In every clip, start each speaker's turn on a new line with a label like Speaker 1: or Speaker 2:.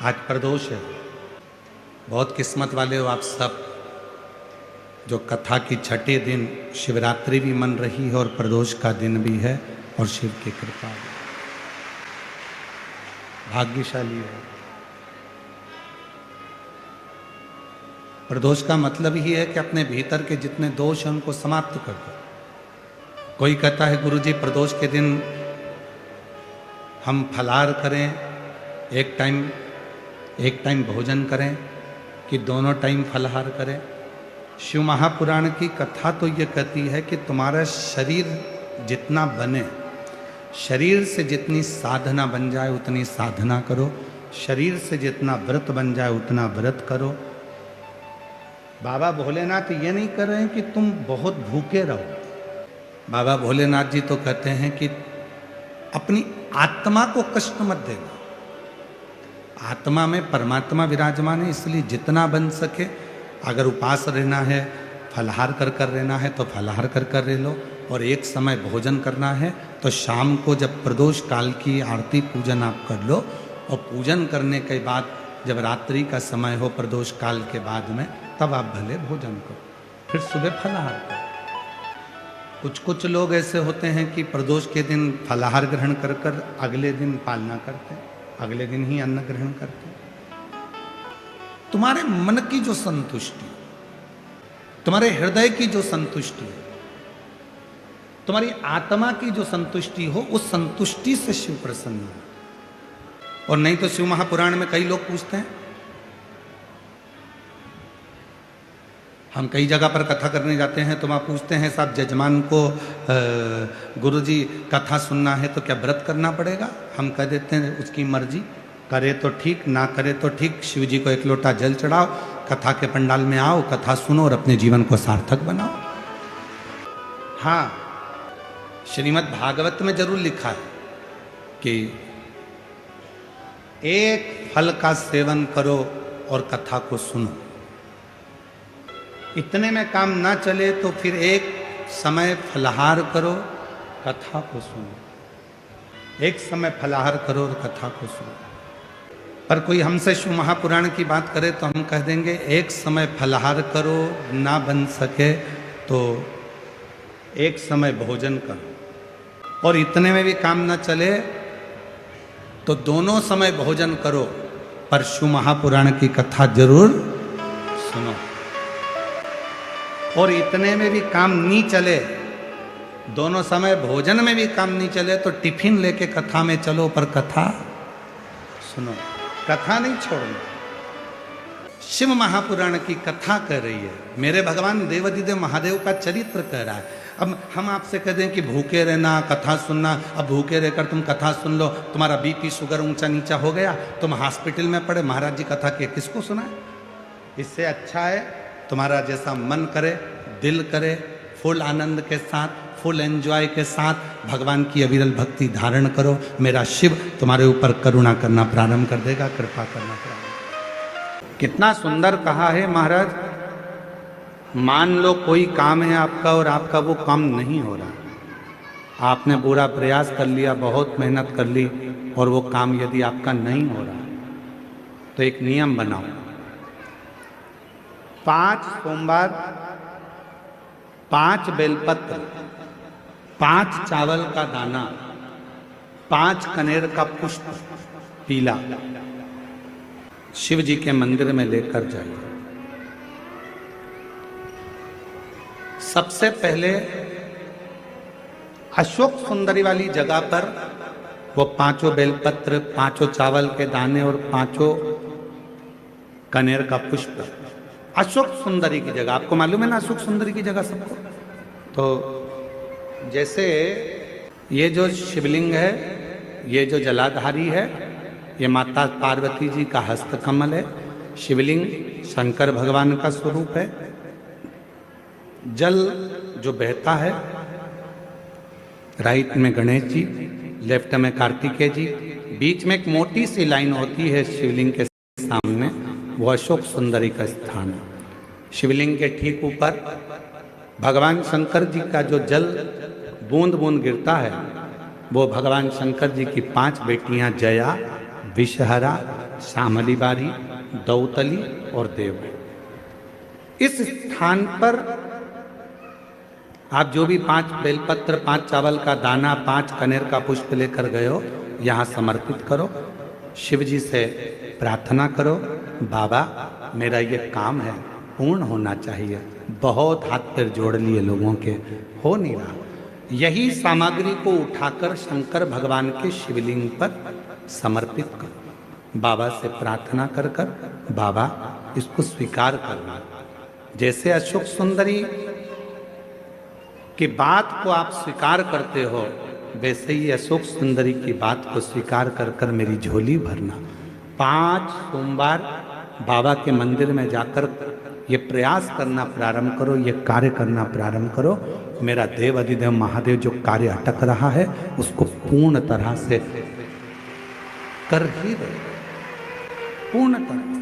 Speaker 1: आज प्रदोष है। बहुत किस्मत वाले हो आप सब, जो कथा की छठे दिन शिवरात्रि भी मन रही है और प्रदोष का दिन भी है और शिव की कृपा भी। भाग्यशाली है। प्रदोष का मतलब ही है कि अपने भीतर के जितने दोष हैं उनको समाप्त कर दो। कोई कहता है गुरुजी प्रदोष के दिन हम फलाहार करें, एक टाइम भोजन करें कि दोनों टाइम फलाहार करें। शिव महापुराण की कथा तो ये कहती है कि तुम्हारा शरीर जितना बने, शरीर से जितनी साधना बन जाए उतनी साधना करो, शरीर से जितना व्रत बन जाए उतना व्रत करो। बाबा भोलेनाथ ये नहीं कर रहे हैं कि तुम बहुत भूखे रहो। बाबा भोलेनाथ जी तो कहते हैं कि अपनी आत्मा को कष्ट मत देना। आत्मा में परमात्मा विराजमान है, इसलिए जितना बन सके, अगर उपास रहना है, फलाहार कर रहना है तो फलाहार कर रह लो, और एक समय भोजन करना है तो शाम को जब प्रदोष काल की आरती पूजन आप कर लो, और पूजन करने के बाद जब रात्रि का समय हो प्रदोष काल के बाद में, तब आप भले भोजन करो, फिर सुबह फलाहार करो। कुछ लोग ऐसे होते हैं कि प्रदोष के दिन फलाहार ग्रहण कर अगले दिन पालना करते हैं, अगले दिन ही अन्न ग्रहण करते हैं। तुम्हारे मन की जो संतुष्टि, तुम्हारे हृदय की जो संतुष्टि है, तुम्हारी आत्मा की जो संतुष्टि हो, उस संतुष्टि से शिव प्रसन्न हो। और नहीं तो शिव महापुराण में कई लोग पूछते हैं, हम कई जगह पर कथा करने जाते हैं तो वहाँ पूछते हैं साहब जजमान को गुरुजी कथा सुनना है तो क्या व्रत करना पड़ेगा? हम कह देते हैं उसकी मर्जी, करे तो ठीक, ना करे तो ठीक। शिव जी को एक लोटा जल चढ़ाओ, कथा के पंडाल में आओ, कथा सुनो और अपने जीवन को सार्थक बनाओ। हाँ, श्रीमद् भागवत में जरूर लिखा है कि एक फल का सेवन करो और कथा को सुनो। इतने में काम ना चले तो फिर एक समय फलाहार करो, कथा को सुनो। एक समय फलाहार करो और कथा को सुनो। पर कोई हमसे शिव महापुराण की बात करे तो हम कह देंगे एक समय फलाहार करो, ना बन सके तो एक समय भोजन करो, और इतने में भी काम ना चले तो दोनों समय भोजन करो, पर शिव महापुराण की कथा जरूर सुनो। और इतने में भी काम नहीं चले, दोनों समय भोजन में भी काम नहीं चले तो टिफिन लेके कथा में चलो, पर कथा सुनो, कथा नहीं छोड़ना। शिव महापुराण की कथा कह रही है, मेरे भगवान देवाधिदेव महादेव का चरित्र कह रहा है। अब हम आपसे कह दें कि भूखे रहना, कथा सुनना, अब भूखे रहकर तुम कथा सुन लो, तुम्हारा बीपी शुगर ऊंचा नीचा हो गया, तुम हॉस्पिटल में पड़े, महाराज जी कथा के किसको सुनाए? इससे अच्छा है तुम्हारा जैसा मन करे, दिल करे, फुल आनंद के साथ, फुल एंजॉय के साथ भगवान की अविरल भक्ति धारण करो। मेरा शिव तुम्हारे ऊपर करुणा करना प्रारंभ कर देगा, कृपा करना प्रारंभ। कितना सुंदर कहा है महाराज। मान लो कोई काम है आपका और आपका वो काम नहीं हो रहा, आपने पूरा प्रयास कर लिया, बहुत मेहनत कर ली, और वो काम यदि आपका नहीं हो रहा तो एक नियम बनाओ, 5 सोमवार, 5 बेलपत्र, 5 चावल का दाना, 5 कनेर का पुष्प पीला शिव जी के मंदिर में लेकर जाइए। सबसे पहले अशोक सुंदरी वाली जगह पर वो 5 बेलपत्र, 5 चावल के दाने और 5 कनेर का पुष्प अशोक सुंदरी की जगह, आपको मालूम है ना अशोक सुंदरी की जगह सबको। तो जैसे ये जो शिवलिंग है, ये जो जलाधारी है, ये माता पार्वती जी का हस्त कमल है। शिवलिंग शंकर भगवान का स्वरूप है। जल जो बहता है, राइट में गणेश जी, लेफ्ट में कार्तिकेय जी, बीच में एक मोटी सी लाइन होती है शिवलिंग के सामने, वो अशोक सुंदरी का स्थान है। शिवलिंग के ठीक ऊपर भगवान शंकर जी का जो जल बूंद बूंद गिरता है, वो भगवान शंकर जी की 5 बेटियां जया, विषहरा, शामली बारी, दौतली और देव। इस स्थान पर आप जो भी 5 बेलपत्र, 5 चावल का दाना, 5 कनेर का पुष्प लेकर गए हो, यहाँ समर्पित करो। शिव जी से प्रार्थना करो, बाबा मेरा ये काम है पूर्ण होना चाहिए। बहुत हाथ पैर जोड़ लिए लोगों के, हो नहीं रहा। यही सामग्री को उठाकर शंकर भगवान के शिवलिंग पर समर्पित करो। बाबा से प्रार्थना कर कर, बाबा इसको स्वीकार करना। जैसे अशोक सुंदरी की बात को आप स्वीकार करते हो, वैसे ही अशोक सुंदरी की बात को स्वीकार कर कर मेरी झोली भरना। 5 सोमवार बाबा के मंदिर में जाकर ये प्रयास करना प्रारंभ करो, ये कार्य करना प्रारंभ करो। मेरा देव अधिदेव महादेव जो कार्य अटक रहा है उसको पूर्ण तरह से कर ही दे, पूर्ण तरह से।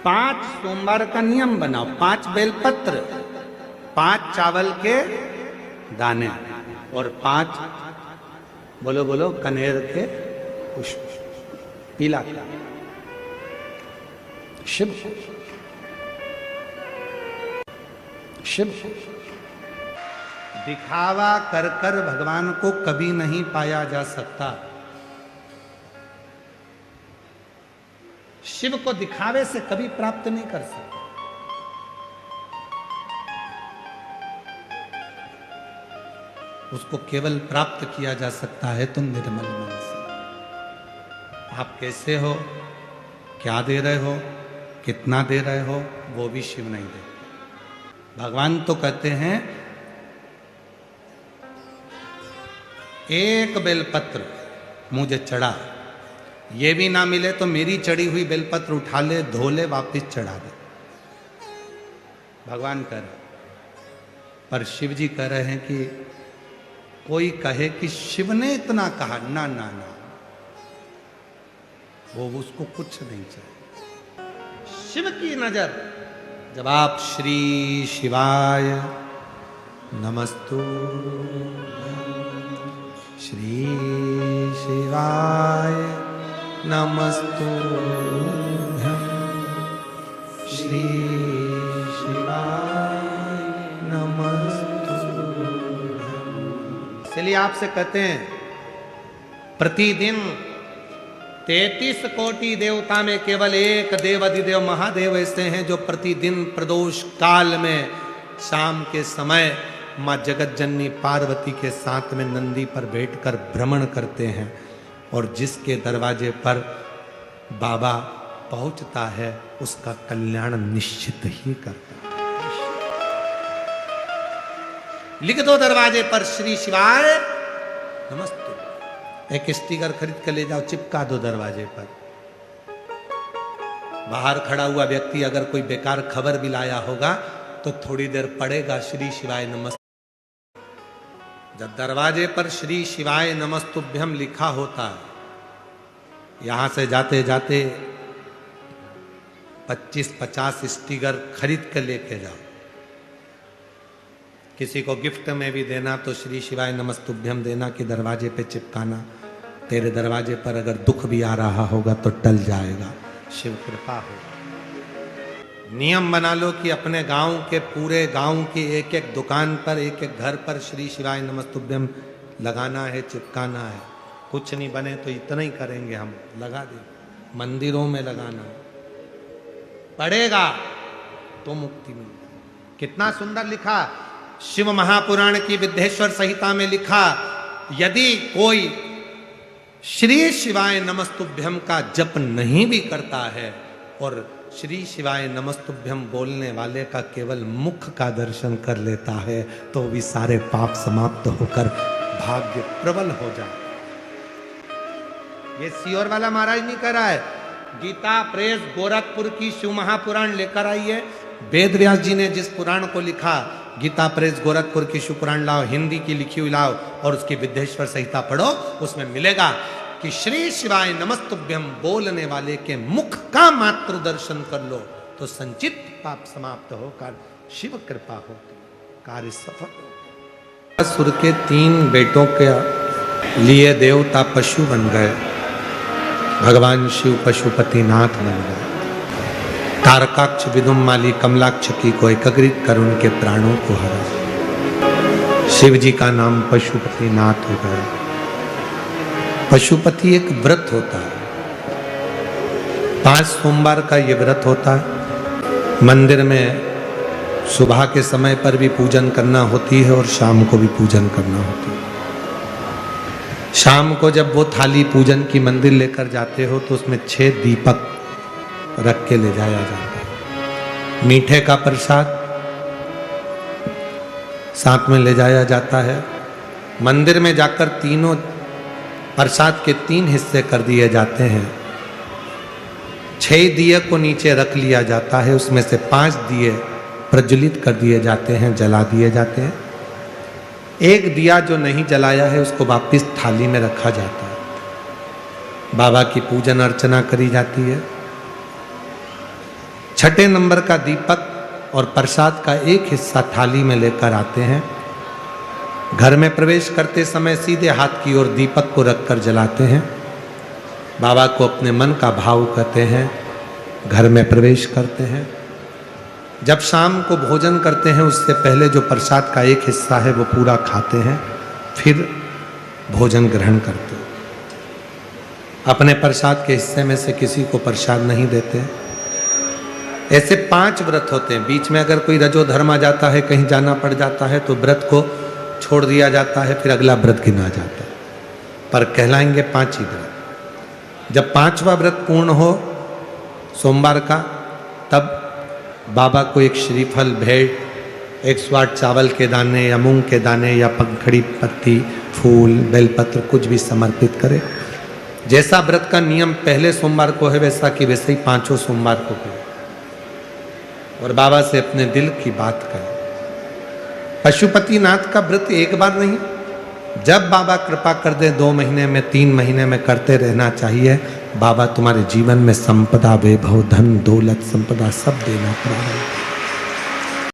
Speaker 1: 5 सोमवार का नियम बनाओ, 5 बेलपत्र, 5 चावल के दाने और 5 बोलो बोलो कनेर के पुष्प, पीला शिव शिव। दिखावा कर कर भगवान को कभी नहीं पाया जा सकता। शिव को दिखावे से कभी प्राप्त नहीं कर सकते। उसको केवल प्राप्त किया जा सकता है तुम निर्मल मन से। आप कैसे हो, क्या दे रहे हो, कितना दे रहे हो, वो भी शिव नहीं दे। भगवान तो कहते हैं एक बेलपत्र मुझे चढ़ा, ये भी ना मिले तो मेरी चढ़ी हुई बेलपत्र उठा ले, धो ले, वापिस चढ़ा दे। भगवान कह रहे, पर शिव जी कह रहे हैं कि कोई कहे कि शिव ने इतना कहा, ना ना ना, वो उसको कुछ नहीं चाहिए। शिव की नजर, जब आप श्री शिवाय नमस्तु, श्री शिवाय नमस्तु, श्री शिवाय नमस्तु। इसलिए आपसे कहते हैं प्रतिदिन 33 कोटि देवता में केवल एक देव अधिदेव महादेव ऐसे हैं जो प्रतिदिन प्रदोष काल में शाम के समय माँ जगत जननी पार्वती के साथ में नंदी पर बैठकर भ्रमण करते हैं, और जिसके दरवाजे पर बाबा पहुंचता है उसका कल्याण निश्चित ही करता है। लिख दो दरवाजे पर श्री शिवाय नमस्तु। एक स्टिकर खरीद कर ले जाओ, चिपका दो दरवाजे पर। बाहर खड़ा हुआ व्यक्ति अगर कोई बेकार खबर भी लाया होगा तो थोड़ी देर पढ़ेगा श्री शिवाय नमस्तु। जब दरवाजे पर श्री शिवाय नमस्तुभ्यम लिखा होता है, यहां से जाते जाते 25-50 स्टिकर खरीद कर लेके जाओ। किसी को गिफ्ट में भी देना तो श्री शिवाय नमस्तुभ्यम देना कि दरवाजे पे चिपकाना। तेरे दरवाजे पर अगर दुख भी आ रहा होगा तो टल जाएगा, शिव कृपा होगा। नियम बना लो कि अपने गांव के पूरे गांव की एक एक दुकान पर, एक एक घर पर श्री शिवाय नमस्तुभ्यम लगाना है, चिपकाना है। कुछ नहीं बने तो इतना ही करेंगे हम, लगा देंगे। मंदिरों में लगाना पड़ेगा तो मुक्ति मिलेगी। कितना सुंदर लिखा शिव महापुराण की विद्येश्वर संहिता में लिखा, यदि कोई श्री शिवाय नमस्तुभ्यम का जप नहीं भी करता है और श्री शिवाय नमस्तुभ्यम बोलने वाले का केवल मुख का दर्शन कर लेता है तो भी सारे पाप समाप्त होकर भाग्य प्रबल हो जाए। ये सियोर वाला महाराज नहीं कर रहा है। गीता प्रेस गोरखपुर की शिव महापुराण लेकर आई है। वेद व्यास जी ने जिस पुराण को लिखा, गीता प्रेस गोरखपुर की शिव पुराण लाओ, हिंदी की लिखी हुई लाओ और उसकी विद्येश्वर संहिता पढ़ो, उसमें मिलेगा कि श्री शिवाय नमस्तुभ्यम बोलने वाले के मुख का मात्र दर्शन कर लो तो संचित पाप समाप्त होकर शिव कृपा हो कार्य सफल। असुर के 3 बेटों के लिए देवता पशु बन गए। भगवान शिव पशुपति नाथ बन गए। तारकाक्ष विदुम्माली कमलाक्ष की को एकाग्रित कर उनके प्राणों को हरा। शिव जी का नाम पशुपति नाथ हो गया। पशुपति एक व्रत होता है, 5 सोमवार का ये व्रत होता है। मंदिर में सुबह के समय पर भी पूजन करना होती है और शाम को भी पूजन करना होती है। शाम को जब वो थाली पूजन की मंदिर लेकर जाते हो तो उसमें 6 दीपक रख के ले जाया जाता है। मीठे का प्रसाद साथ में ले जाया जाता है। मंदिर में जाकर तीनों प्रसाद के 3 हिस्से कर दिए जाते हैं। 6 दिए को नीचे रख लिया जाता है, उसमें से 5 दिए प्रज्वलित कर दिए जाते हैं, जला दिए जाते हैं। एक दिया जो नहीं जलाया है उसको वापस थाली में रखा जाता है। बाबा की पूजन अर्चना करी जाती है। 6ठे नंबर का दीपक और प्रसाद का एक हिस्सा थाली में लेकर आते हैं। घर में प्रवेश करते समय सीधे हाथ की ओर दीपक को रखकर जलाते हैं। बाबा को अपने मन का भाव कहते हैं, घर में प्रवेश करते हैं। जब शाम को भोजन करते हैं उससे पहले जो प्रसाद का एक हिस्सा है वो पूरा खाते हैं, फिर भोजन ग्रहण करते हैं। अपने प्रसाद के हिस्से में से किसी को प्रसाद नहीं देते। ऐसे 5 व्रत होते हैं। बीच में अगर कोई रजो धर्म आ जाता है, कहीं जाना पड़ जाता है तो व्रत को छोड़ दिया जाता है, फिर अगला व्रत गिना जाता है, पर कहलाएंगे 5 ही व्रत। जब 5वां व्रत पूर्ण हो सोमवार का, तब बाबा को एक श्रीफल भेंट, 108 चावल के दाने या मूंग के दाने या पंखड़ी पत्ती, फूल, बेलपत्र कुछ भी समर्पित करे। जैसा व्रत का नियम पहले सोमवार को है वैसा कि वैसे ही 5 सोमवार को करे और बाबा से अपने दिल की बात करें। पशुपति नाथ का व्रत एक बार नहीं, जब बाबा कृपा कर दे 2 महीने में, 3 महीने में करते रहना चाहिए। बाबा तुम्हारे जीवन में संपदा, वैभव, धन, दौलत, संपदा सब देना प्रारंभ